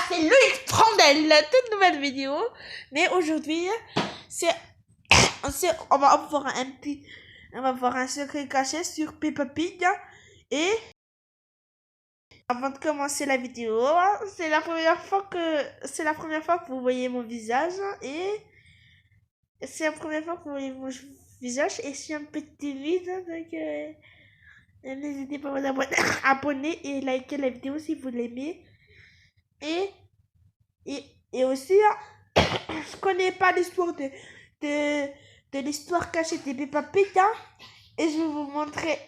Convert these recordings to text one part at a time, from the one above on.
c'est Loïc Trandel, toute nouvelle vidéo. Mais aujourd'hui, on va voir un secret caché sur Peppa Pig. Et avant de commencer la vidéo, c'est la première fois que vous voyez mon visage et c'est la première fois que vous voyez mon visage et je suis un peu timide, donc n'hésitez pas à vous abonner et liker la vidéo si vous l'aimez. Et aussi, je connais pas l'histoire de l'histoire cachée des Peppa Pig, et je vais vous montrer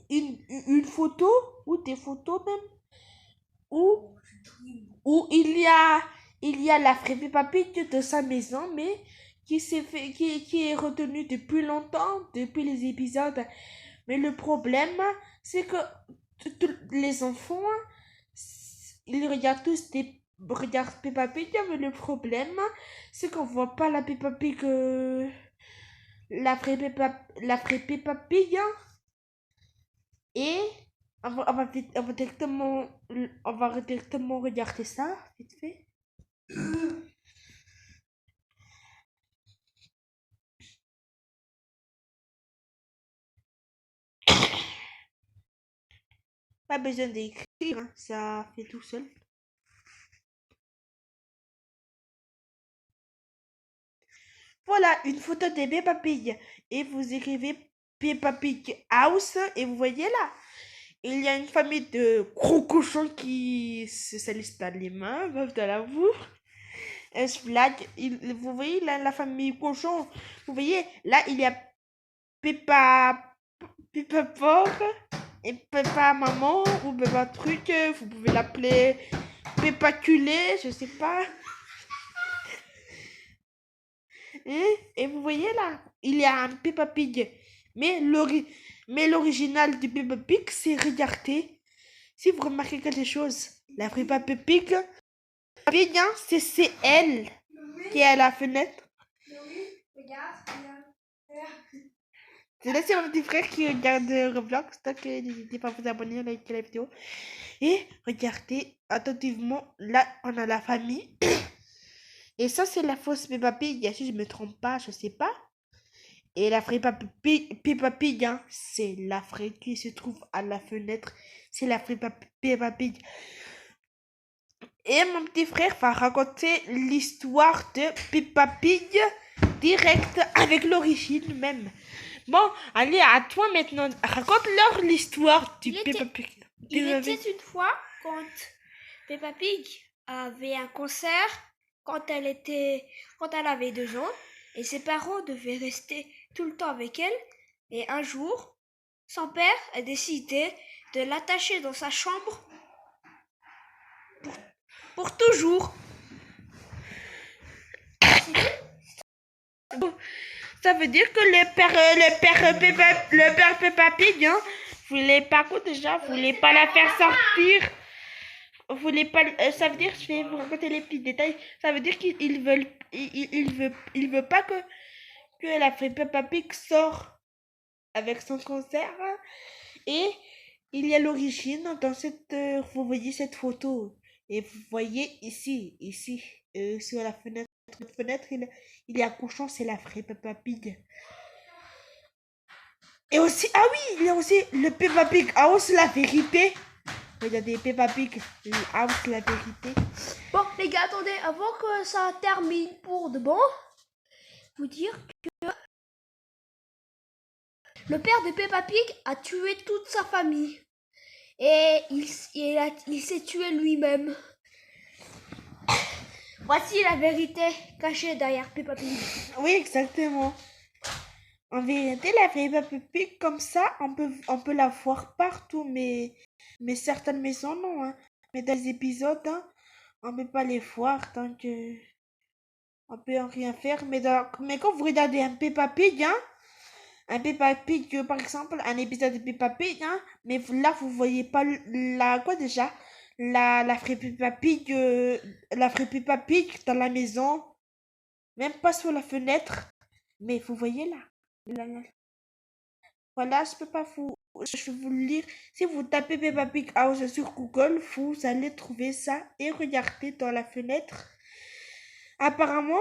une photo ou des photos même où il y a la vraie Peppa Pig de sa maison, mais qui est retenue depuis longtemps, depuis les épisodes. Mais le problème, c'est que les enfants, ils regardent tous regardent Peppa Pig, mais le problème, c'est qu'on voit pas la Peppa Pig, la vraie Peppa Pig, et on va directement regarder ça, vite fait. Pas besoin d'écrire, hein, ça fait tout seul. Voilà une photo de Peppa Pig et vous écrivez Peppa Pig House et vous voyez là, il y a une famille de gros cochons qui se salissent dans les mains, meuf de la boue. Blague. Vous voyez là la famille cochon, vous voyez là il y a Peppa Porc et Peppa Maman ou Peppa Truc, vous pouvez l'appeler Peppa Culé, je sais pas. Et vous voyez là, il y a un Peppa Pig. Mais l'original du Peppa Pig, c'est regardez. Si vous remarquez quelque chose, la vraie Peppa Pig, c'est elle qui est à la fenêtre. C'est là, c'est mon petit frère qui regarde Roblox. Donc n'hésitez pas à vous abonner, à liker la vidéo. Et regardez attentivement, là on a la famille. Et ça c'est la fausse Peppa Pig, si je me trompe pas, je sais pas. Et la vraie Peppa Pig, hein, c'est la vraie qui se trouve à la fenêtre. C'est la vraie Peppa Pig. Et mon petit frère va raconter l'histoire de Peppa Pig direct avec l'origine même. Bon, allez, à toi maintenant. Raconte-leur l'histoire du Peppa Pig. Il était une fois quand Peppa Pig avait un concert quand elle avait 2 ans et ses parents devaient rester tout le temps avec elle. Et un jour, son père a décidé de l'attacher dans sa chambre pour toujours. Ça veut dire que le père Peppa Pig, hein, voulait pas la faire sortir. Voulait pas, ça veut dire, je vais vous raconter les petits détails. Ça veut dire qu'il veut pas que la vraie Peppa Pig sort avec son concert. Et il y a l'origine dans cette, vous voyez cette photo. Et vous voyez ici, sur la fenêtre, il y a un cochon, c'est la vraie Peppa Pig. Et aussi, ah oui, il y a aussi le Peppa Pig House, la vérité. Regardez, Peppa Pig House, la vérité. Bon, les gars, attendez, avant que ça termine pour de bon, vous dire que le père de Peppa Pig a tué toute sa famille. Et il s'est tué lui-même. Voici la vérité cachée derrière Peppa Pig. Oui, exactement. En vérité, la vraie Peppa Pig, comme ça, on peut la voir partout, mais certaines maisons, non. Hein. Mais dans les épisodes, hein, on peut pas les voir, donc on peut rien faire. Mais quand vous regardez un Peppa Pig, hein, un Peppa Pig, par exemple, un épisode de Peppa Pig, hein, mais là, vous voyez pas quoi déjà? La vraie Peppa Pig, dans la maison, même pas sur la fenêtre, mais vous voyez là. Voilà, je vais vous le lire. Si vous tapez Peppa Pig House sur Google, vous allez trouver ça et regardez dans la fenêtre. Apparemment,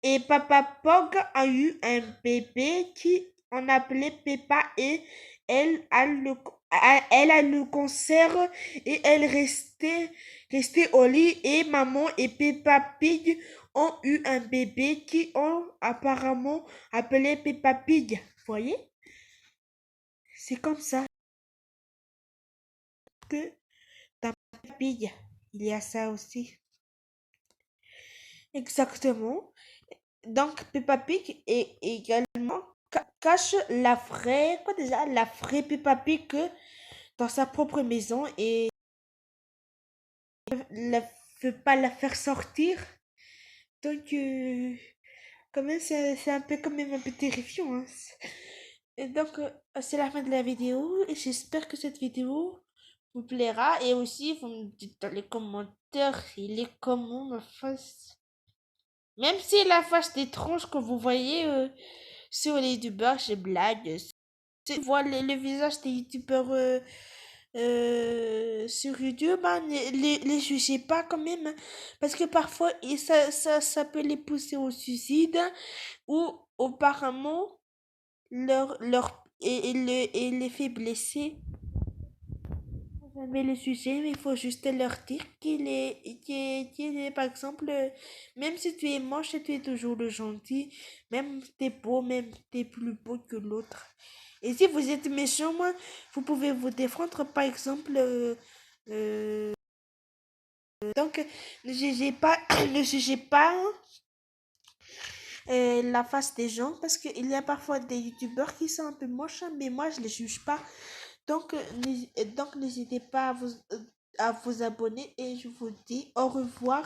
et Papa Pog a eu un bébé qui on appelait Peppa et elle a le cancer et elle restait au lit et maman et Peppa Pig ont eu un bébé qui ont apparemment appelé Peppa Pig. Vous voyez? C'est comme ça que dans Peppa Pig, il y a ça aussi. Exactement. Donc Peppa Pig est également cache la vraie Peppa Pig dans sa propre maison et ne veut pas la faire sortir. Donc quand même c'est un peu quand même un peu terrifiant, hein. Et donc c'est la fin de la vidéo et j'espère que cette vidéo vous plaira et aussi vous me dites dans les commentaires il est comment ma face. Même si la face des tronches que vous voyez sur les youtubeurs, je blague. Tu vois le visage des youtubeurs sur YouTube, hein, les jugez pas quand même, hein, parce que parfois ça peut les pousser au suicide, hein, ou apparemment et les fait blesser. Jamais le sujet, mais il faut juste leur dire par exemple, même si tu es moche, tu es toujours le gentil, même t'es beau, même t'es plus beau que l'autre. Et si vous êtes méchant, moi, vous pouvez vous défendre, par exemple, donc, ne jugez pas, ne jugez pas la face des gens, parce qu'il y a parfois des youtubeurs qui sont un peu moches, hein, mais moi, je les juge pas. Donc, n'hésitez pas à vous abonner et je vous dis au revoir.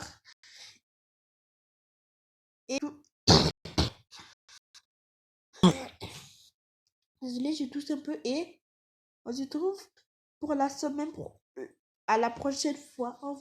Et désolé, je tousse un peu et on se retrouve pour la semaine à la prochaine fois. Au revoir.